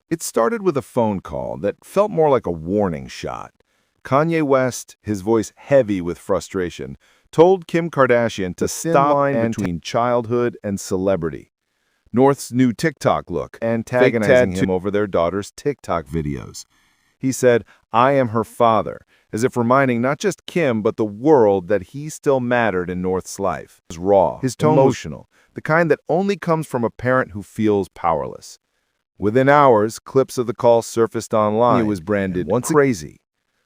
It started with a phone call that felt more like a warning shot. Kanye West, his voice heavy with frustration, told Kim Kardashian to stop line between childhood and celebrity. North's new TikTok look, antagonizing him over their daughter's TikTok videos. He said, "I am her father," as if reminding not just Kim but the world that he still mattered in North's life. His raw, his tone emotional, the kind that only comes from a parent who feels powerless. Within hours, clips of the call surfaced online. It was branded once crazy.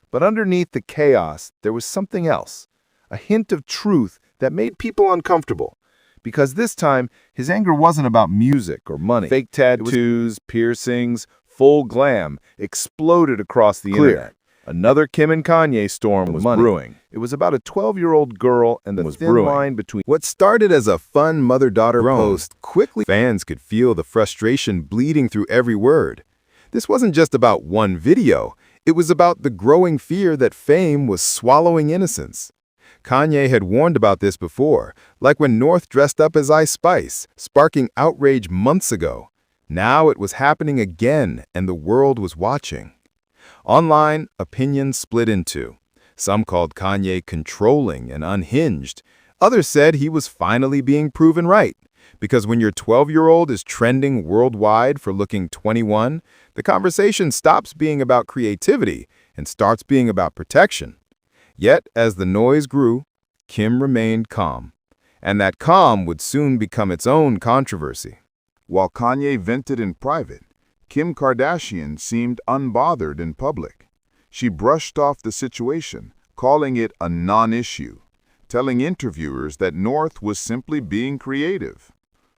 But underneath the chaos, there was something else, a hint of truth that made people uncomfortable. Because this time, his anger wasn't about music or money. Fake tattoos, piercings, full glam exploded across the internet. Another Kim and Kanye storm was brewing. It was about a 12-year-old girl and the thin line between. What started as a fun mother-daughter post quickly fans could feel the frustration bleeding through every word. This wasn't just about one video. It was about the growing fear that fame was swallowing innocence. Kanye had warned about this before, like when North dressed up as Ice Spice, sparking outrage months ago. Now it was happening again, and the world was watching. Online, opinions split in two. Some called Kanye controlling and unhinged. Others said he was finally being proven right. Because when your 12-year-old is trending worldwide for looking 21, the conversation stops being about creativity and starts being about protection. Yet, as the noise grew, Kim remained calm. And that calm would soon become its own controversy. While Kanye vented in private, Kim Kardashian seemed unbothered in public. She brushed off the situation, calling it a non-issue, telling interviewers that North was simply being creative.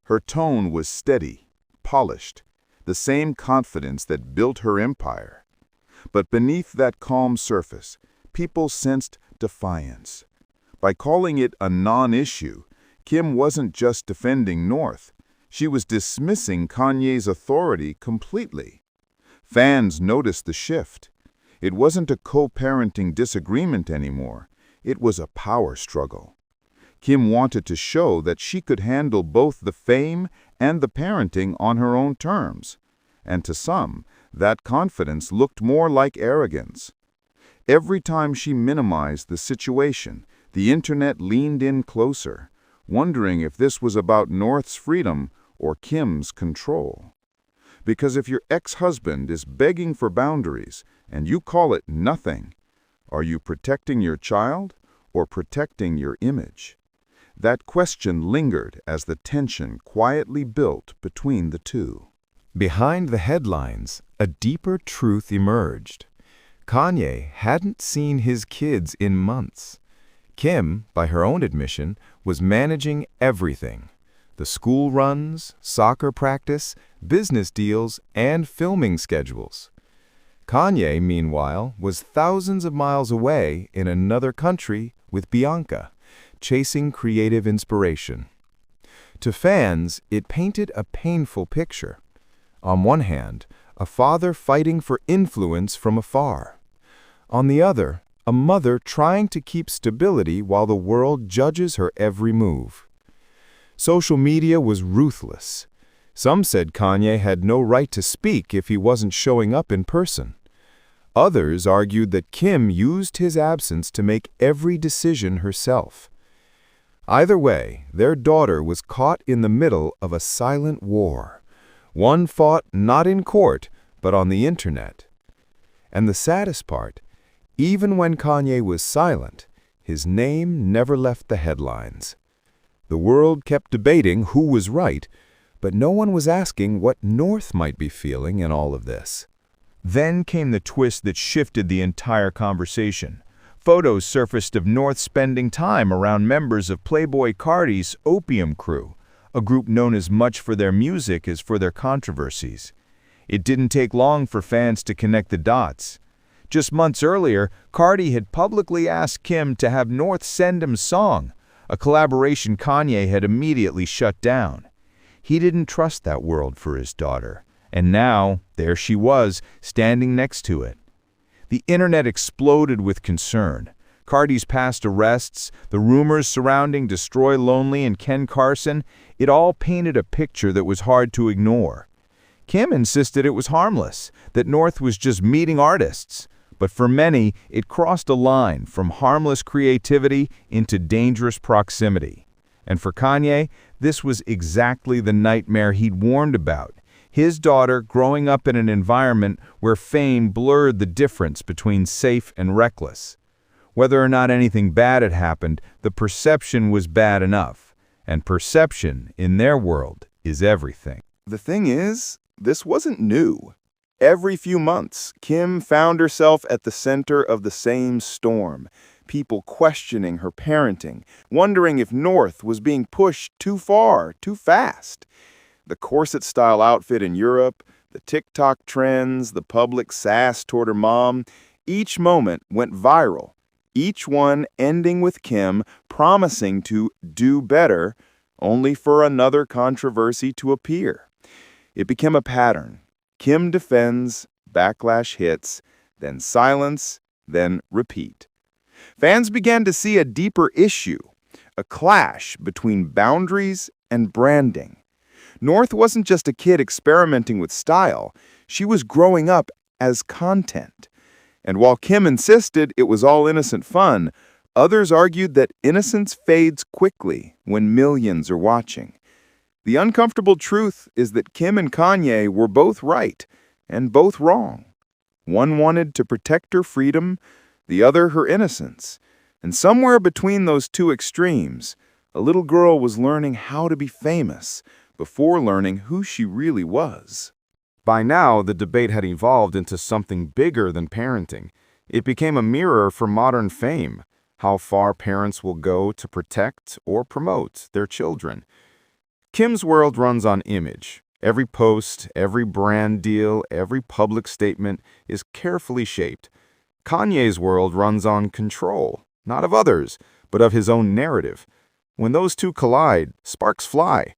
Her tone was steady, polished, the same confidence that built her empire. But beneath that calm surface, people sensed defiance. By calling it a non-issue, Kim wasn't just defending North. She was dismissing Kanye's authority completely. Fans noticed the shift. It wasn't a co-parenting disagreement anymore. It was a power struggle. Kim wanted to show that she could handle both the fame and the parenting on her own terms. And to some, that confidence looked more like arrogance. Every time she minimized the situation, the internet leaned in closer, wondering if this was about North's freedom or Kim's control. Because if your ex-husband is begging for boundaries and you call it nothing, are you protecting your child or protecting your image? That question lingered as the tension quietly built between the two. Behind the headlines, a deeper truth emerged. Kanye hadn't seen his kids in months. Kim, by her own admission, was managing everything. The school runs, soccer practice, business deals, and filming schedules. Kanye, meanwhile, was thousands of miles away in another country with Bianca, chasing creative inspiration. To fans, it painted a painful picture. On one hand, a father fighting for influence from afar. On the other, a mother trying to keep stability while the world judges her every move. Social media was ruthless. Some said Kanye had no right to speak if he wasn't showing up in person. Others argued that Kim used his absence to make every decision herself. Either way, their daughter was caught in the middle of a silent war. One fought not in court, but on the internet. And the saddest part, even when Kanye was silent, his name never left the headlines. The world kept debating who was right, but no one was asking what North might be feeling in all of this. Then came the twist that shifted the entire conversation. Photos surfaced of North spending time around members of Playboy Carti's Opium Crew, a group known as much for their music as for their controversies. It didn't take long for fans to connect the dots. Just months earlier, Cardi had publicly asked Kim to have North send him a song, a collaboration Kanye had immediately shut down. He didn't trust that world for his daughter, and now, there she was, standing next to it. The internet exploded with concern. Cardi's past arrests, the rumors surrounding Destroy Lonely and Ken Carson, it all painted a picture that was hard to ignore. Kim insisted it was harmless, that North was just meeting artists. But for many, it crossed a line from harmless creativity into dangerous proximity. And for Kanye, this was exactly the nightmare he'd warned about. His daughter growing up in an environment where fame blurred the difference between safe and reckless. Whether or not anything bad had happened, the perception was bad enough. And perception, in their world, is everything. The thing is, this wasn't new. Every few months, Kim found herself at the center of the same storm. People questioning her parenting, wondering if North was being pushed too far, too fast. The corset-style outfit in Europe, the TikTok trends, the public sass toward her mom, each moment went viral. Each one ending with Kim promising to do better, only for another controversy to appear. It became a pattern. Kim defends, backlash hits, then silence, then repeat. Fans began to see a deeper issue, a clash between boundaries and branding. North wasn't just a kid experimenting with style, she was growing up as content. And while Kim insisted it was all innocent fun, others argued that innocence fades quickly when millions are watching. The uncomfortable truth is that Kim and Kanye were both right and both wrong. One wanted to protect her freedom, the other her innocence. And somewhere between those two extremes, a little girl was learning how to be famous before learning who she really was. By now, the debate had evolved into something bigger than parenting. It became a mirror for modern fame, how far parents will go to protect or promote their children. Kim's world runs on image. Every post, every brand deal, every public statement is carefully shaped. Kanye's world runs on control, not of others, but of his own narrative. When those two collide, sparks fly.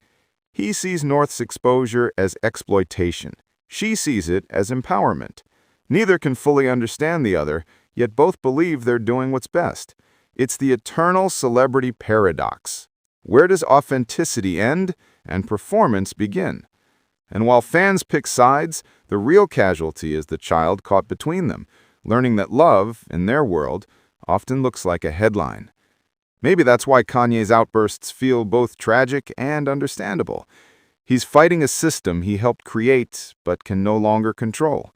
He sees North's exposure as exploitation. She sees it as empowerment. Neither can fully understand the other, yet both believe they're doing what's best. It's the eternal celebrity paradox. Where does authenticity end and performance begin? And while fans pick sides, the real casualty is the child caught between them, learning that love, in their world, often looks like a headline. Maybe that's why Kanye's outbursts feel both tragic and understandable. He's fighting a system he helped create but can no longer control.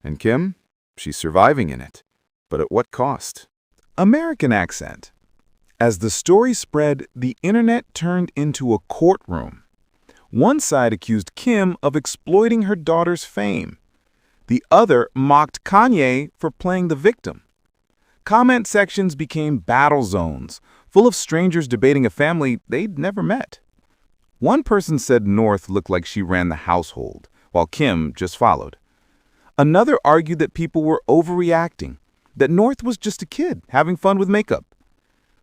And Kim? She's surviving in it. But at what cost? American accent. As the story spread, the internet turned into a courtroom. One side accused Kim of exploiting her daughter's fame. The other mocked Kanye for playing the victim. Comment sections became battle zones, full of strangers debating a family they'd never met. One person said North looked like she ran the household, while Kim just followed. Another argued that people were overreacting, that North was just a kid having fun with makeup.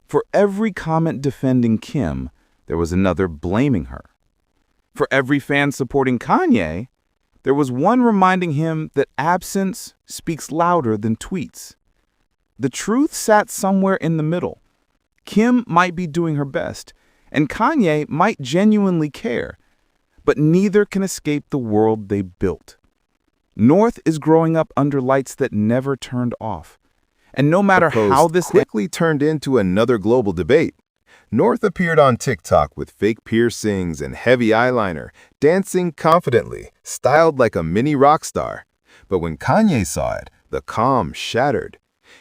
For every comment defending Kim, there was another blaming her. For every fan supporting Kanye, there was one reminding him that absence speaks louder than tweets. The truth sat somewhere in the middle. Kim might be doing her best, and Kanye might genuinely care, but neither can escape the world they built. North is growing up under lights that never turned off. And no matter how this quickly turned into another global debate. North appeared on TikTok with fake piercings and heavy eyeliner, dancing confidently, styled like a mini rock star. But when Kanye saw it, the calm shattered.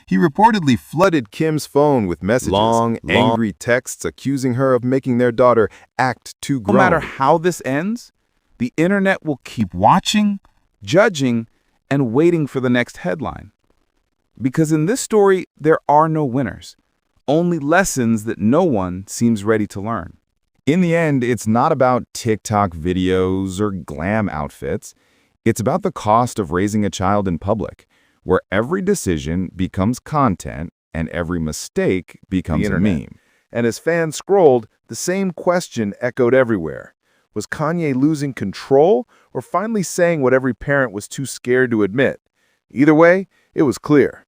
He reportedly flooded Kim's phone with messages, long, angry texts accusing her of making their daughter act too grown. No matter how this ends, the internet will keep watching, judging, and waiting for the next headline. Because in this story, there are no winners, only lessons that no one seems ready to learn. In the end, it's not about TikTok videos or glam outfits. It's about the cost of raising a child in public, where every decision becomes content and every mistake becomes a meme. And as fans scrolled, the same question echoed everywhere. Was Kanye losing control or finally saying what every parent was too scared to admit? Either way, it was clear.